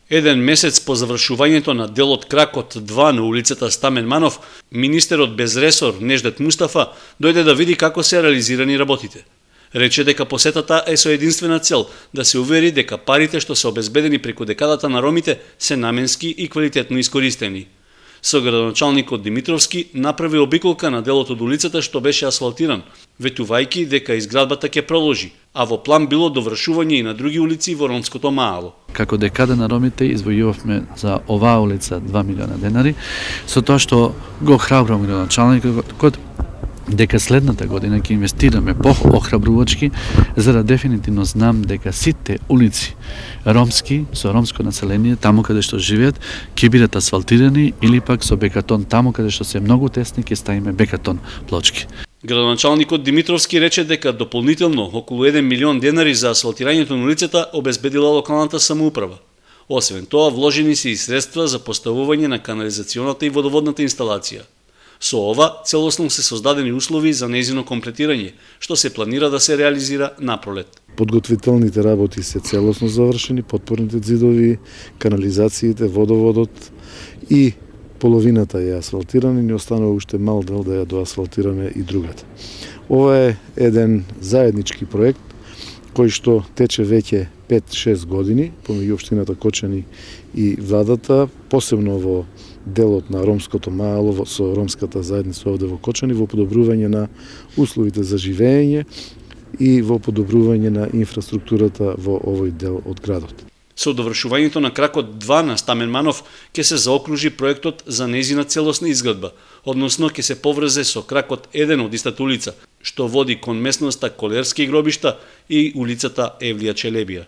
Еден месец по завршувањето на делот Кракот 2 на улицата Стамен Манов, министерот без ресор Неждет Мустафа дојде да види како се реализирани работите. Рече дека посетата е со единствена цел да се увери дека парите што се обезбедени преку декадата на ромите се наменски и квалитетно искористени. Соградоначалникот Димитровски направи обиколка на делот од улицата што беше асфалтиран, ветувајќи дека изградбата ќе продолжи, а во план било довршување и на други улици во ромското маало. Како декада на ромите извојувавме за оваа улица 2 милиона денари, со тоа што го храбрам градоначалникот дека следната година ќе инвестираме охрабрувачки, за да дефинитивно знам дека сите улици ромски, со ромско население, таму каде што живеат, ќе бидат асфалтирани или пак со бекатон, таму каде што се многу тесни ќе ставиме бекатон плочки. Градоначалникот Димитровски рече дека дополнително околу 1 милион денари за асфалтирањето на улицата обезбедила локалната самоуправа. Освен тоа, вложени се и средства за поставување на канализационата и водоводната инсталација. Со ова, целосно се создадени услови за нејзино комплетирање, што се планира да се реализира напролет. Подготвителните работи се целосно завршени, подпорните ѕидови, канализациите, водоводот и половината е асфалтирана, ни останува уште мал дел да ја доасфалтираме и другата. Ова е еден заеднички проект кој што тече веќе 5-6 години помеѓу општината Кочани и владата, посебно во делот на ромското маало со ромската заедница овде во Кочани, во подобрување на условите за живење и во подобрување на инфраструктурата во овој дел од градот. Со довршувањето на Кракот 2 на Стамен Манов ќе се заокружи проектот за нејзина целосна изградба, односно ќе се поврзе со Кракот 1 од истата улица, што води кон местноста Колерски гробишта и улицата Евлија Челебија.